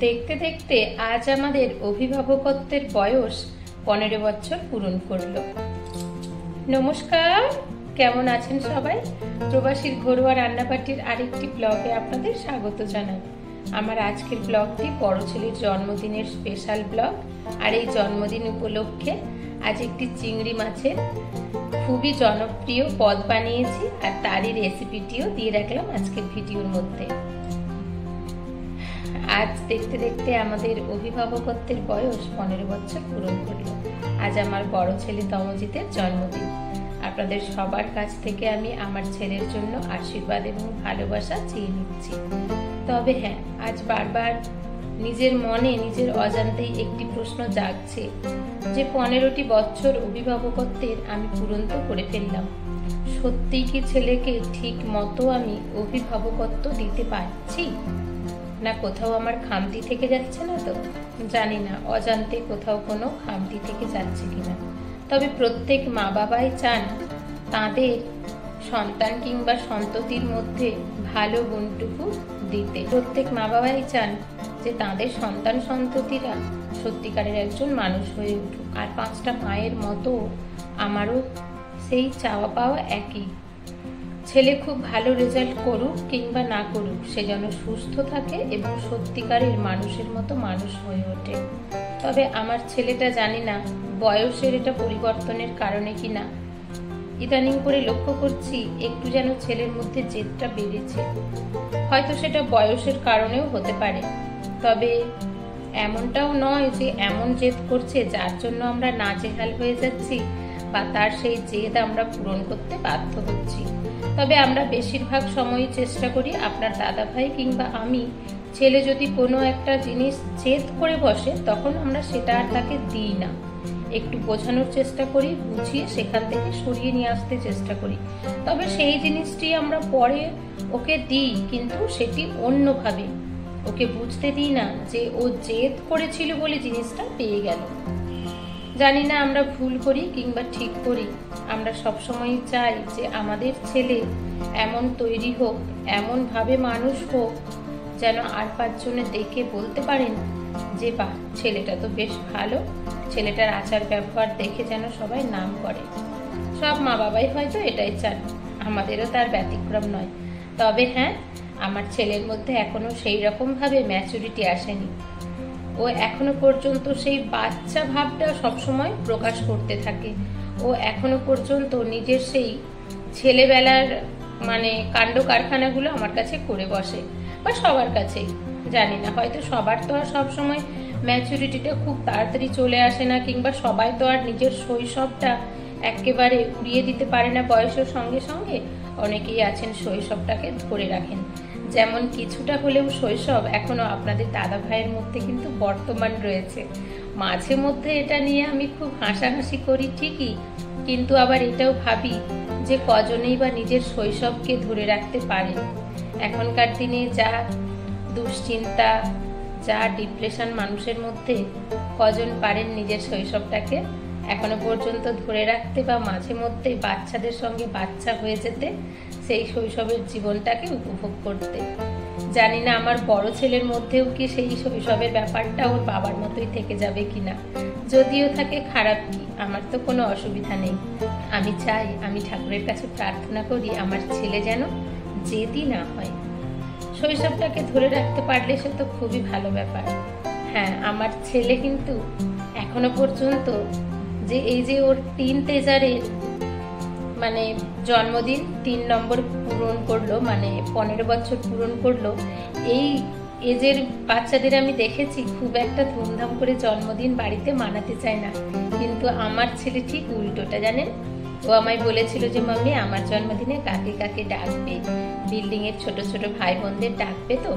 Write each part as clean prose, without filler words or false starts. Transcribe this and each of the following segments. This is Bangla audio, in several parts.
দেখতে দেখতে আজ আমাদের অভিভাবকত্বের বয়স 15 বছর পূরণ করলো। নমস্কার, কেমন আছেন সবাই? প্রবাসীর ঘরোয়া রান্নাবাটির আরেকটি ব্লগে আপনাদের স্বাগত জানাই। আমার আজকের ব্লগটি বড় ছেলের জন্মদিনের স্পেশাল ব্লগ। আর এই জন্মদিন উপলক্ষে আজ একটি চিংড়ি মাছের খুবই জনপ্রিয় পদ বানিয়েছি, আর তারই রেসিপিটিও দিয়ে রাখলাম আজকের ভিডিওর মধ্যে। আজ দেখতে দেখতে আমাদের অভিভাবকত্বের বয়স 15 বছর পূরণ করলো। আজ আমার বড় ছেলে তমজিতের জন্মদিন। আপনাদের সবার কাছ থেকে আমি আমার ছেলের জন্য আশীর্বাদ এবং ভালোবাসা চেয়ে নিচ্ছি। তবে হ্যাঁ, আজ বারবার নিজের মনে নিজের অজান্তেই একটি প্রশ্ন জাগছে যে 15টি বছর অভিভাবকত্বের আমি পূরণ তো করে ফেললাম, সত্যিই কি ছেলেকে ঠিক মতো আমি অভিভাবকত্ব দিতে পারছি না? কোথাও আমার খামতি থেকে যাচ্ছে না তো? জানি না অজান্তে কোথাও কোনো খামতি থেকে যাচ্ছে কিনা। তবে প্রত্যেক মা বাবাই চান তাদের সন্তান কিংবা সন্ততির মধ্যে ভালো গুণটুকু দিতে। প্রত্যেক মা বাবাই চান যে তাদের সন্তান সন্ততিরা সত্যিকারের একজন মানুষ হয়ে উঠুক। আর 5টা মায়ের মতো আমারও সেই চাওয়া পাওয়া একই। ছেলে খুব ভালো রেজাল্ট করুক কিংবা না করুক, সে যেন সুস্থ থাকে এবং সত্যিকারের মানুষের মতো মানুষ হয়ে ওঠে। তবে আমার ছেলেটা জানি না বয়সের এটা পরিবর্তনের কারণে কিনা ইদানিং করে লক্ষ্য করছি একটু যেন ছেলের মধ্যে জেদটা বেড়েছে। হয়তো সেটা বয়সের কারণেও হতে পারে, তবে এমনটাও নয় যে এমন জেদ করছে যার জন্য আমরা নাজেহাল হয়ে যাচ্ছি বা তার সেই জেদ আমরা পূরণ করতে বাধ্য হচ্ছি। তবে আমরা বেশিরভাগ সময়ই চেষ্টা করি, আপনার দাদা ভাই কিংবা আমি, ছেলে যদি কোনো একটা জিনিস জেদ করে বসে তখন আমরা সেটা আর তাকে দিই না। একটু বোঝানোর চেষ্টা করি, বুঝিয়ে সেখান থেকে সরিয়ে নিয়ে আসতে চেষ্টা করি। তবে সেই জিনিসটি আমরা পরে ওকে দিই, কিন্তু সেটি অন্যভাবে। ওকে বুঝতে দিই না যে ও জেদ করেছিল বলে জিনিসটা পেয়ে গেল। জানি না আমরা ভুল করি কিংবা ঠিক করি। আমরা সবসময় চাই যে আমাদের ছেলে এমন তৈরি হোক, এমন ভাবে মানুষ হোক যেন আর 5 জনে দেখে বলতে পারেন যে বাহ, ছেলেটা তো বেশ ভালো, ছেলেটার আচার ব্যবহার দেখে যেন সবাই নাম করে। সব মা বাবাই হয়তো এটাই চান, আমাদেরও তার ব্যতিক্রম নয়। তবে হ্যাঁ, আমার ছেলের মধ্যে এখনো সেই রকম ভাবে ম্যাচুরিটি আসেনি। ও এখনো পর্যন্ত সেই বাচ্চা ভাবটা সবসময় প্রকাশ করতে থাকে। ও এখনো পর্যন্ত নিজের সেই ছেলেবেলার কাণ্ড কারখানাগুলো আমার কাছে করে বসে, বা সবার কাছেই। জানি না, হয়তো সবার তো আর সবসময় ম্যাচুরিটিটা খুব তাড়াতাড়ি চলে আসে না, কিংবা সবাই তো আর নিজের শৈশবটা একেবারে উড়িয়ে দিতে পারে না বয়সের সঙ্গে সঙ্গে। অনেকেই আছেন শৈশবটাকে ধরে রাখেন। যেমন কিছুটা হলেও শৈশব এখনো আপনাদের দাদা ভাইয়ের মধ্যে কিন্তু বর্তমান রয়েছে। মাঝে মধ্যে এটা নিয়ে আমি খুব হাসাহাসি করি ঠিকই, কিন্তু আবার এটাও ভাবি যে কজনেই বা নিজের শৈশবকে ধরে রাখতে পারে। এখনকার দিনে যা দুশ্চিন্তা, যা ডিপ্রেশন মানুষের মধ্যে, কজন পারেন নিজের শৈশবটাকে এখনো পর্যন্ত ধরে রাখতে, বা মাঝে মধ্যে বাচ্চাদের সঙ্গে বাচ্চা হয়ে যেতে, সেই শৈশবের জীবনটাকে উপভোগ করতে। জানি না আমার বড় ছেলের মধ্যেও কি সেই শৈশবের ব্যাপারটা ওর বাবার মতোই থেকে যাবে কিনা। যদিও থাকে, খারাপ কি, আমার তো কোনো অসুবিধা নেই। আমি চাই, আমি ঠাকুরের কাছে প্রার্থনা করি আমার ছেলে যেন জেদি না হয়। শৈশবটাকে ধরে রাখতে পারলে সে তো খুবই ভালো ব্যাপার। হ্যাঁ, আমার ছেলে কিন্তু এখনো পর্যন্ত যে এই যে ওর 3 তেজারের জন্মদিন 3 নম্বর পূরণ করলো, 15 বছর পূরণ করলো, এই এজের বাচ্চাদের আমি দেখেছি খুব একটা ধুমধাম করে জন্মদিন বাড়িতে মানাতে চায় না। কিন্তু আমার ছেলে ঠিক উল্টোটা, জানেন। ও আমায় বলেছিল যে মাম্মি, আমার জন্মদিনে কাকে কাকে ডাকবে, বিল্ডিং এর ছোট ছোট ভাই বোনদের ডাকবে তো?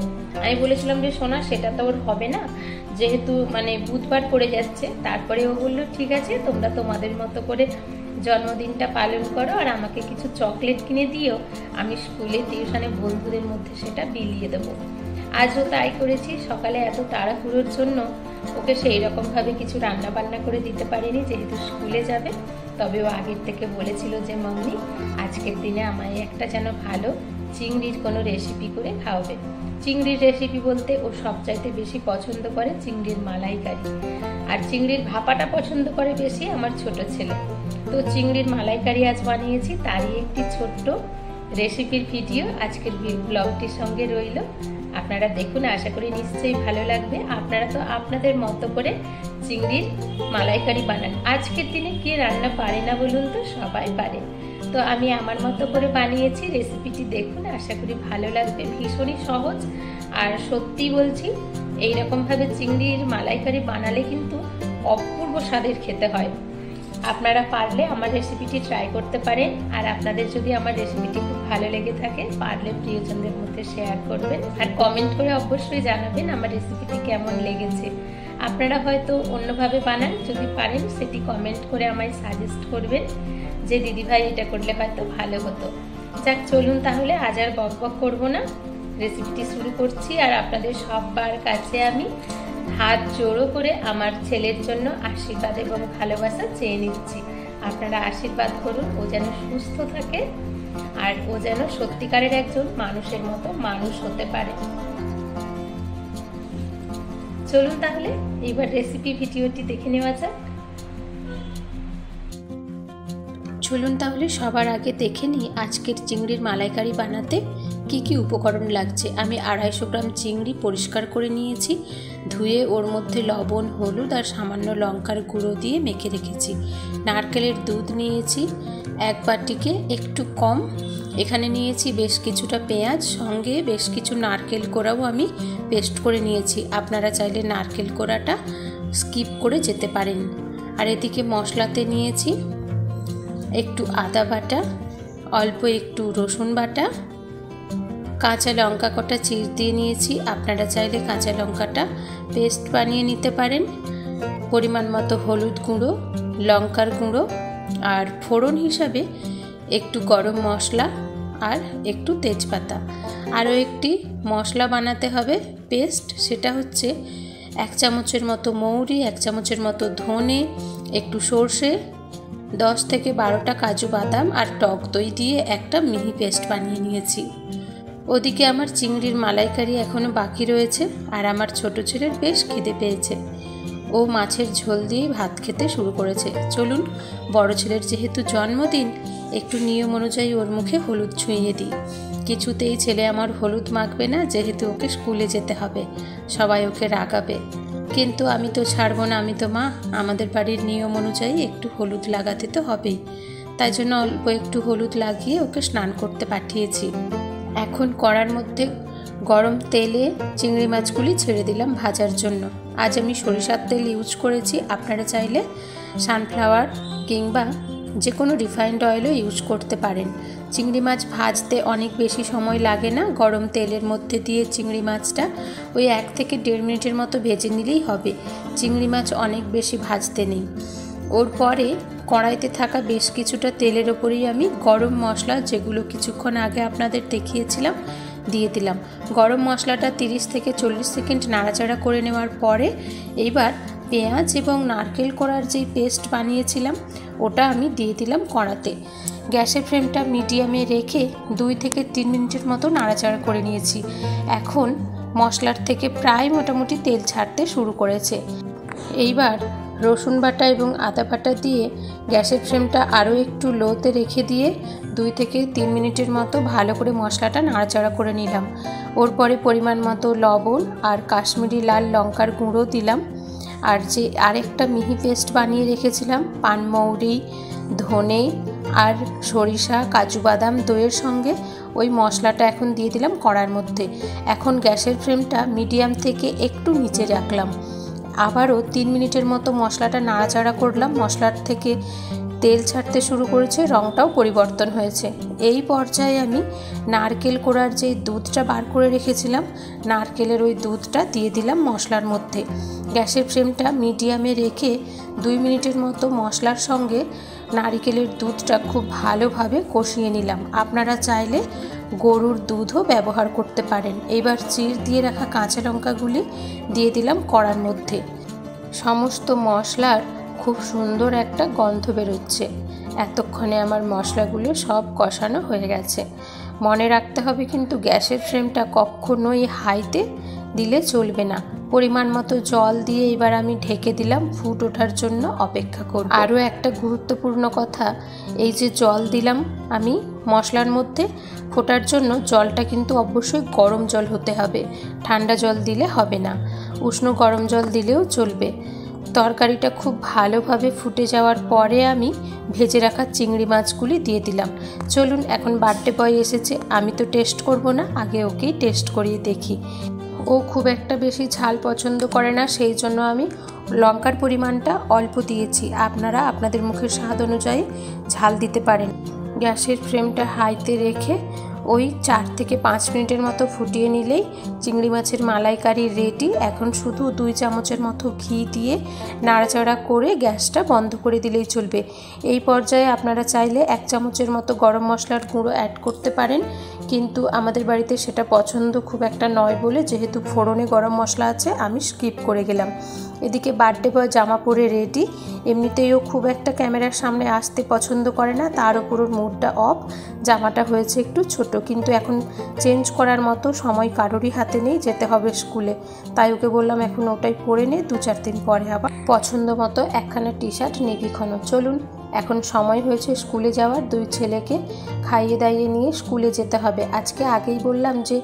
আমি বলেছিলাম যে সোনা, সেটা তো ওর হবে না, যেহেতু বুধবার পড়ে যাচ্ছে। তারপরে ও বললো ঠিক আছে, তোমরা তোমাদের মতো করে জন্মদিনটা পালন করো, আর আমাকে কিছু চকলেট কিনে দিও, আমি স্কুলে টিউশনে বন্ধুদের মধ্যে সেটা বিলিয়ে দেবো। আজও তাই করেছি। সকালে এত তাড়াহুড়োর জন্য ওকে সেই রকম ভাবে কিছু রান্না বান্না করে দিতে পারিনি, যেহেতু স্কুলে যাবে। তবে ও আগের থেকে বলেছিল যে মাম্মি, আজকের দিনে আমায় একটা যেন ভালো চিংড়ির কোনো রেসিপি করে খাওয়াবে। চিংড়ির রেসিপি বলতে ও সবচাইতে বেশি পছন্দ করে চিংড়ির মালাইকারি, আর চিংড়ির ভাপাটা পছন্দ করে বেশি আমার ছোট ছেলে। তো চিংড়ির মালাইকারি আজ বানিয়েছি, তারই একটি ছোট্ট রেসিপির ভিডিও আজকের ব্লগটির সঙ্গে রইল। আপনারা দেখুন, আশা করি নিশ্চয়ই ভালো লাগবে। আপনারা তো আপনাদের মতো করে চিংড়ির মালাইকারি বানান। আজকের দিনে কে রান্না পারে না বলুন তো, সবাই পারে। তো আমি আমার মতো করে বানিয়েছি, রেসিপিটি দেখুন, আশা করি ভালো লাগবে। ভীষণই সহজ, আর সত্যি বলছি এইরকমভাবে চিংড়ির মালাইকারি বানালে কিন্তু অপূর্ব স্বাদের খেতে হয়। আপনারা পারলে আমার রেসিপিটি ট্রাই করতে পারেন, আর আপনাদের যদি আমার রেসিপিটি খুব ভালো লেগে থাকে পারলে প্রিয়জনদের মধ্যে শেয়ার করবেন, আর কমেন্ট করে অবশ্যই জানাবেন আমার রেসিপিটি কেমন লেগেছে। আপনারা হয়তো অন্যভাবে বানান, যদি পারেন সেটি কমেন্ট করে আমায় সাজেস্ট করবেন যে দিদিভাই এটা করলে হয়তো ভালো হতো। যাক, চলুন তাহলে আজ আর বক বক করবো না, রেসিপিটি শুরু করছি। আর আপনাদের সবার কাছে আমি হাত জোড়ো করে আমার ছেলের জন্য আশীর্বাদ এবং ভালোবাসা চেয়ে নিচ্ছি। আপনারা আশীর্বাদ করুন ও যেন সুস্থ থাকে, আর ও যেন সত্যিকারের একজন মানুষের মতো মানুষ হতে পারে। চলুন তাহলে এবার রেসিপি ভিডিওটি দেখে নেওয়া যাক। চলুন তাহলে সবার আগে দেখে নিই আজকের চিংড়ির মালাইকারি বানাতে কি কি উপকরণ লাগছে। আমি 250 গ্রাম চিংড়ি পরিষ্কার করে নিয়েছি, ধুয়ে ওর মধ্যে লবণ, হলুদ আর সামান্য লঙ্কার গুঁড়ো দিয়ে মেখে রেখেছি। নারকেলের দুধ নিয়েছি 1 বাটিকে একটু কম। এখানে নিয়েছি বেশ কিছুটা পেঁয়াজ, সঙ্গে বেশ কিছু নারকেল কোড়াও আমি পেস্ট করে নিয়েছি। আপনারা চাইলে নারকেল কোড়াটা স্কিপ করে যেতে পারেন। আর এদিকে মশলাতে নিয়েছি একটু আদা বাটা, অল্প একটু রসুন বাটা, কাঁচা লঙ্কা কটা চিড় দিয়ে নিয়েছি। আপনারা চাইলে কাঁচা লঙ্কাটা পেস্ট বানিয়ে নিতে পারেন। পরিমাণ মতো হলুদ গুঁড়ো, লঙ্কার গুঁড়ো, আর ফোড়ন হিসাবে একটু গরম মশলা আর একটু তেজপাতা। আরও একটি মশলা বানাতে হবে পেস্ট, সেটা হচ্ছে 1 চামচের মতো মৌরি, 1 চামচের মতো ধনে, একটু সর্ষে, 10 থেকে 12টা কাজু বাদাম আর টক দই দিয়ে একটা মিহি পেস্ট বানিয়ে নিয়েছি। ওদিকে আমার চিংড়ির মালাইকারি এখনও বাকি রয়েছে, আর আমার ছোট ছেলের বেশ খিদে পেয়েছে। ও মাছের ঝোল দিয়ে ভাত খেতে শুরু করেছে। চলুন, বড় ছেলের যেহেতু জন্মদিন, একটু নিয়ম অনুযায়ী ওর মুখে হলুদ ছুঁইয়ে দিই। কিছুতেই ছেলে আমার হলুদ মাখবে না, যেহেতু ওকে স্কুলে যেতে হবে, সবাই ওকে রাগাবে। কিন্তু আমি তো ছাড়বো না, আমি তো মা, আমাদের বাড়ির নিয়ম অনুযায়ী একটু হলুদ লাগাতে তো হবেই। তাই জন্য অল্প একটু হলুদ লাগিয়ে ওকে স্নান করতে পাঠিয়েছি। এখন কড়ার মধ্যে গরম তেলে চিংড়ি মাছগুলি ছেড়ে দিলাম ভাজার জন্য। আজ আমি সরিষার তেল ইউজ করেছি, আপনারা চাইলে সানফ্লাওয়ার কিংবা যে কোনো রিফাইন্ড অয়েলও ইউজ করতে পারেন। চিংড়ি মাছ ভাজতে অনেক বেশি সময় লাগে না, গরম তেলের মধ্যে দিয়ে চিংড়ি মাছটা ওই 1 থেকে 1.5 মিনিটের মতো ভেজে নিলেই হবে। চিংড়ি মাছ অনেক বেশি ভাজতে নেই। ওর পরে কড়াইতে থাকা বেশ কিছুটা তেলের ওপরেই আমি গরম মশলা, যেগুলো কিছুক্ষণ আগে আপনাদের দেখিয়েছিলাম, দিয়ে দিলাম। গরম মশলাটা 30 থেকে 40 সেকেন্ড নাড়াচাড়া করে নেওয়ার পরে এইবার পেঁয়াজ এবং নারকেল কোড়ার যেই পেস্ট বানিয়েছিলাম ওটা আমি দিয়ে দিলাম কড়াতে। গ্যাসের ফ্লেমটা মিডিয়ামে রেখে 2 থেকে 3 মিনিটের মতো নাড়াচাড়া করে নিয়েছি। এখন মশলার থেকে প্রায় মোটামুটি তেল ছাড়তে শুরু করেছে। এইবার রসুন বাটা এবং আদা বাটা দিয়ে গ্যাসের ফ্লেমটা আরও একটু লোতে রেখে দিয়ে 2 থেকে 3 মিনিটের মতো ভালো করে মশলাটা নাড়াচাড়া করে নিলাম। ওর পরে পরিমাণ মতো লবণ আর কাশ্মীরি লাল লঙ্কার গুঁড়ো দিলাম। আর যে আরেকটা মিহি পেস্ট বানিয়ে রেখেছিলাম পানমৌরি, ধনে আর সরিষা, কাজু বাদাম, দইয়ের সঙ্গে ওই মশলাটা এখন দিয়ে দিলাম কড়ার মধ্যে। এখন গ্যাসের ফ্লেমটা মিডিয়াম থেকে একটু নিচে রাখলাম। আবারও 3 মিনিটের মতো মশলাটা নাড়াচাড়া করলাম। মশলার থেকে তেল ছাড়তে শুরু করেছে, রঙটাও পরিবর্তন হয়েছে। এই পর্যায়ে আমি নারকেল কোড়ার যে দুধটা বার করে রেখেছিলাম, নারকেলের ওই দুধটা দিয়ে দিলাম মশলার মধ্যে। গ্যাসের ফ্লেমটা মিডিয়ামে রেখে 2 মিনিটের মতো মশলার সঙ্গে নারকেলের দুধটা খুব ভালোভাবে কষিয়ে নিলাম। আপনারা চাইলে গরুর দুধও ব্যবহার করতে পারেন। এবার চিড় দিয়ে রাখা কাঁচা লঙ্কাগুলি দিয়ে দিলাম কড়ার মধ্যে। সমস্ত মশলার খুব সুন্দর একটা গন্ধ বেরোচ্ছে। এতক্ষণে আমার মশলাগুলো সব কষানো হয়ে গেছে। মনে রাখতে হবে কিন্তু গ্যাসের ফ্লেমটা কখনোই হাইতে দিলে চলবে না। পরিমাণ মতো জল দিয়ে এবার আমি ঢেকে দিলাম, ফুট ওঠার জন্য অপেক্ষা করব। আরও একটা গুরুত্বপূর্ণ কথা, এই যে জল দিলাম আমি মশলার মধ্যে ফোটার জন্য, জলটা কিন্তু অবশ্যই গরম জল হতে হবে, ঠান্ডা জল দিলে হবে না, উষ্ণ গরম জল দিলেও চলবে। তরকারিটা খুব ভালোভাবে ফুটে যাওয়ার পরে আমি ভেজে রাখা চিংড়ি মাছগুলি দিয়ে দিলাম। চলুন, এখন বার্থডে বয় এসেছে, আমি তো টেস্ট করব না, আগে ওকেই টেস্ট করিয়ে দেখি। ও খুব একটা বেশি ঝাল পছন্দ করে না, সেই জন্য আমি লঙ্কার পরিমাণটা অল্প দিয়েছি। আপনারা আপনাদের মুখের স্বাদ অনুযায়ী ঝাল দিতে পারেন। গ্যাসের ফ্লেমটা হাইতে রেখে ওই 4 থেকে 5 মিনিটের মতো ফুটিয়ে নিলেই চিংড়ি মাছের মালাইকারি রেডি। এখন শুধু 2 চামচের মতো ঘি দিয়ে নাড়াচাড়া করে গ্যাসটা বন্ধ করে দিলেই চলবে। এই পর্যায়ে আপনারা চাইলে 1 চামচের মতো গরম মশলার গুঁড়ো অ্যাড করতে পারেন, কিন্তু আমাদের বাড়িতে সেটা পছন্দ খুব একটা নয় বলে, যেহেতু ফোড়নে গরম মশলা আছে, আমি স্কিপ করে গেলাম। এদিকে বার্থডে বয় জামা পরে রেডি। এমনিতেও খুব একটা ক্যামেরার সামনে আসতে পছন্দ করে না, তার উপর ওর মুডটা অফ। জামাটা হয়েছে একটু ছোট, কিন্তু এখন চেঞ্জ করার মতো সময় কারোরই হাতে নেই, যেতে হবে স্কুলে। তাই ওকে বললাম এখন ওটাই পরে নে, 2-4 দিন পরে আবার পছন্দ মতো একখানা টি শার্ট নিবি ক্ষণ। চলুন, এখন সময় হয়েছে স্কুলে যাওয়ার। 2 ছেলেকে খাইয়ে দাইয়ে নিয়ে স্কুলে যেতে হবে। আজকে আগেই বললাম যে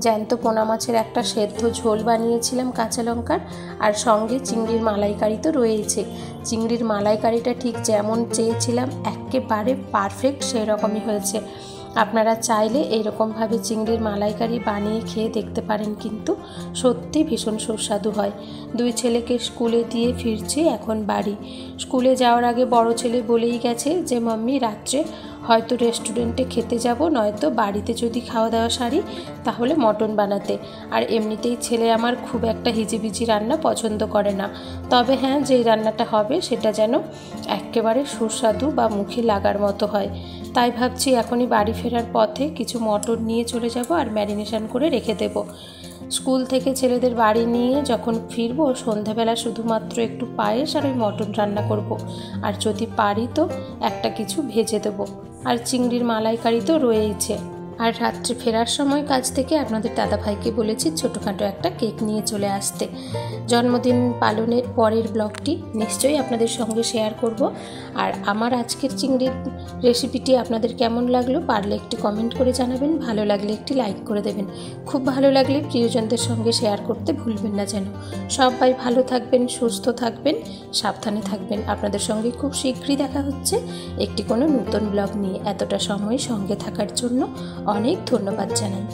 জ্যান্ত পোনা মাছের একটা সেদ্ধ ঝোল বানিয়েছিলাম কাঁচা লঙ্কার, আর সঙ্গে চিংড়ির মালাইকারি তো রয়েছে। চিংড়ির মালাইকারিটা ঠিক যেমন চেয়েছিলাম একেবারে পারফেক্ট সেই রকমই হয়েছে। আপনারা চাইলে এইরকমভাবে চিংড়ির মালাইকারি বানিয়ে খেয়ে দেখতে পারেন, কিন্তু সত্যি ভীষণ সুস্বাদু হয়। 2 ছেলেকে স্কুলে দিয়ে ফিরছি এখন বাড়ি। স্কুলে যাওয়ার আগে বড় ছেলে বলেই গেছে যে মাম্মি রাত্রে হয়তো রেস্টুরেন্টে খেতে যাব, নয়তো বাড়িতে যদি খাওয়া দাওয়া সারি তাহলে মটন বানাতে। আর এমনিতেই ছেলে আমার খুব একটা হিজিবিজি রান্না পছন্দ করে না, তবে হ্যাঁ, যেই রান্নাটা হবে সেটা যেন একেবারে সুস্বাদু বা মুখে লাগার মতো হয়। তাই ভাবছি এখনই বাড়ি ফেরার পথে কিছু মটন নিয়ে চলে যাব আর ম্যারিনেশন করে রেখে দেব। স্কুল থেকে ছেলেদের বাড়ি নিয়ে যখন ফিরবো সন্ধ্যাবেলা শুধুমাত্র একটু পায়েস আর ওই মটন রান্না করব, আর যদি পারি তো একটা কিছু ভেজে দেবো। আর চিংড়ির মালাইকারি তো রয়েইছে। আর রাত্রে ফেরার সময় কাজ থেকে আপনাদের দাদাভাইকে বলেছি ছোটোখাটো একটা কেক নিয়ে চলে আসতে। জন্মদিন পালনের পরের ব্লগটি নিশ্চয়ই আপনাদের সঙ্গে শেয়ার করব। আর আমার আজকের চিংড়ির রেসিপিটি আপনাদের কেমন লাগলো পারলে একটি কমেন্ট করে জানাবেন, ভালো লাগলে একটি লাইক করে দেবেন। খুব ভালো লাগলে প্রিয়জনদের সঙ্গে শেয়ার করতে ভুলবেন না যেন। সবাই ভালো থাকবেন, সুস্থ থাকবেন, সাবধানে থাকবেন। আপনাদের সঙ্গে খুব শীঘ্রই দেখা হচ্ছে একটি কোনো নতুন ব্লগ নিয়ে। এতটা সময় সঙ্গে থাকার জন্য অনেক ধন্যবাদ জানাই।